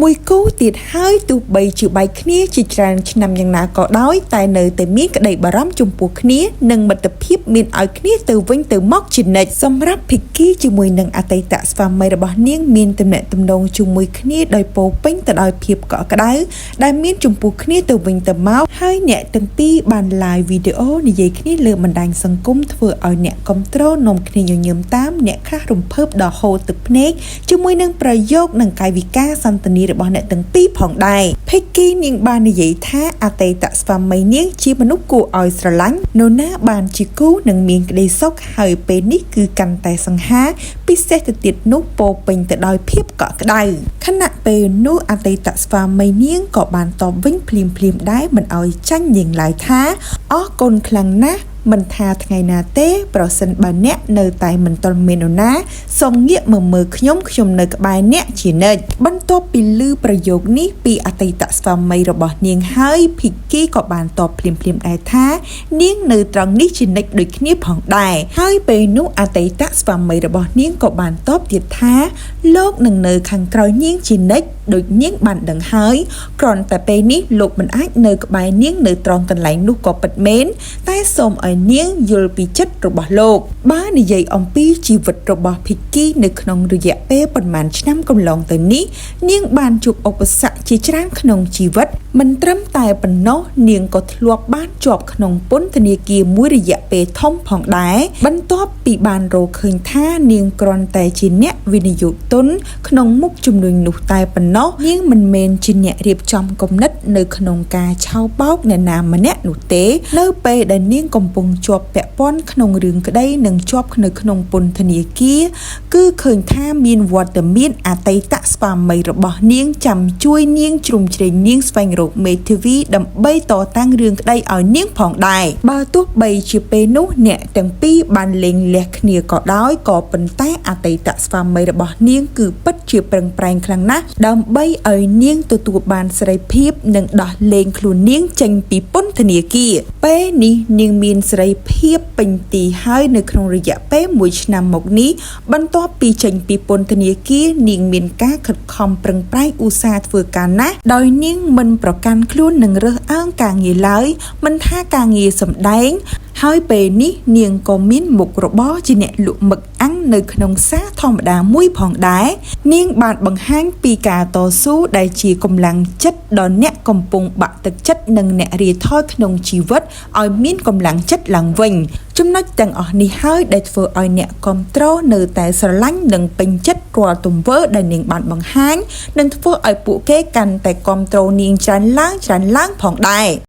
មួយគូទៀតហើយទោះបីជាបែកគ្នាជាច្រើនឆ្នាំយ៉ាងណាក៏ដោយតែនៅតែមានក្តីបារម្ភចំពោះគ្នានិងមិត្តភាពមានឲ្យគ្នាទៅវិញទៅមកជានិច្ចសម្រាប់ភិក្ខីជាមួយនឹងអតីតស្វាមីរបស់នាងមានទំនាក់ទំនងជាមួយគ្នាដោយពោពេញទៅដោយភាពកក់ក្ដៅដែលមានចំពោះគ្នាទៅវិញទៅមកហើយអ្នកទាំងពីរបាន live វីដេអូនិយាយគ្នាលើបណ្ដាញសង្គមធ្វើឲ្យអ្នកគាំទ្រនាំគ្នាញញឹមតាមអ្នកខ្លះរំភើបដល់ហូរទឹកភ្នែកជាមួយនឹងប្រយោគនិងកាយវិការសន្ទនារបស់អ្នកទាំងពីរផងដែរភិក្ខីនាងបាននិយាយថាអតីតស្វាមីនាងជាមនុស្សគួរឲ្យស្រឡាញ់នរណាបានជាគូនឹងមានក្តីសុខហើយពេលនេះគឺកាន់តែសង្ហាពិសេសទៅទៀតនោះពោពេញទៅដោយភាពកក់ក្ដៅខណៈពេលនោះអតីតស្វាមីនាងក៏បានតបវិញភ្លាមដែរមិនឲ្យចាញ់នាងឡើយថាអរគុណខ្លាំងណាស់មិនថាថ្ងៃណាទេប្រសិនបើអ្នកនៅតែមិនទាន់មាននរណាសូមងាកមើលខ្ញុំនៅក្បែរអ្នកជានិច្ចបន្ទាប់ពីឮប្រយោគនេះពីអតីតស្វាមីរបស់នាងហើយភិក្ខីក៏បានតបភ្លាមដែរថានាងនៅត្រង់នេះជានិច្ចដូចគ្នាផងដែរហើយពេលនោះអតីតស្វាមីរបស់នាងក៏បានតបទៀតថាលោកនឹងនៅខាងក្រោយនាងជានិច្ចដូចនាងបានដឹងហើយគ្រាន់តែពេលនេះលោកមិនអាចនៅក្បែរនាងនៅត្រង់កន្លែងនោះក៏ពិតមែនតែសូមឲ្យនាងយល់ពីចិត្តរបស់លោកបើនិយាយអំពីជីវិតរបស់ភិក្ខីនៅក្នុងរយៈពេលប្រមាណឆ្នាំកន្លងទៅនេះនាងបានជួបឧបសគ្គជាច្រើនក្នុងជីវិតមិនត្រឹមតែប៉ុណ្ណោះនាងក៏ធ្លាប់បានជាប់ក្នុងពន្ធនាគារមួយរយៈពេលធំផងដែរបន្ទាប់ពីបានរកឃើញថានាងគ្រាន់តែជាអ្នកវិនិយោគទុនក្នុងមុខជំនួញនោះតែប៉ុណ្ណោះនាងមិនមែនជាអ្នករៀបចំគំនិតនៅក្នុងការឆោបោកអ្នកណាម្នាក់នោះទេនៅពេលដែលនាងកំពុងជាប់ពាក់ព័ន្ធក្នុងរឿងក្តីនិងជាប់នៅក្នុងពន្ធនាគារគឺឃើញថាមានវត្តមានអតីតស្វាមីរបស់នាងចាំជួយនាងជ្រោមជ្រែងនាងស្វែងរកមេធាវីដើម្បីតតាំងរឿងក្តីឲ្យនាងផងដែរបើទោះបីជាពេលនោះអ្នកទាំងពីរបានលេងលះគ្នាក៏ដោយក៏ប៉ុន្តែអតីតស្វាមីរបស់នាងគឺពិតជាប្រឹងប្រែងខ្លាំងណាស់ដើម្បីឲ្យនាងទទួលបានសេរីភាពនិងដោះលែងខ្លួននាងចេញពីពន្ធនាគារពេលនេះនាងមានសេរីភាពពេញទីហើយនៅក្នុងរយៈពេល1ឆ្នាំមកនេះបន្ទាប់ពីចេញពីពន្ធនាគារនាងមានការខិតខំប្រឹងប្រែងឧស្សាហ៍ធ្វើការណាស់ដោយនាងមិនប្រកាន់ខ្លួននឹងរើសអើងការងារឡើយមិនថាការងារសម្ដែងហើយពេលនេះនាងក៏មានមុខរបរជាអ្នកលក់មឹកអាំងនៅក្នុងផ្សារធម្មតាមួយផងដែរនាងបានបង្ហាញពីការតស៊ូដែលជាកម្លាំងចិត្តដល់អ្នកកំពុងបាក់ទឹកចិត្តនិងអ្នករាថយក្នុងជីវិតឲ្យមានកម្លាំងចិត្តឡើងវិញចំណុចទាំងអស់នេះហើយដែលធ្វើឲ្យអ្នកគាំទ្រនៅតែស្រឡាញ់និងពេញចិត្តរាល់ទង្វើដែលនាងបានបង្ហាញនិងធ្វើឲ្យពួកគេកាន់តែគាំទ្រនាងច្រើនឡើងផងដែរ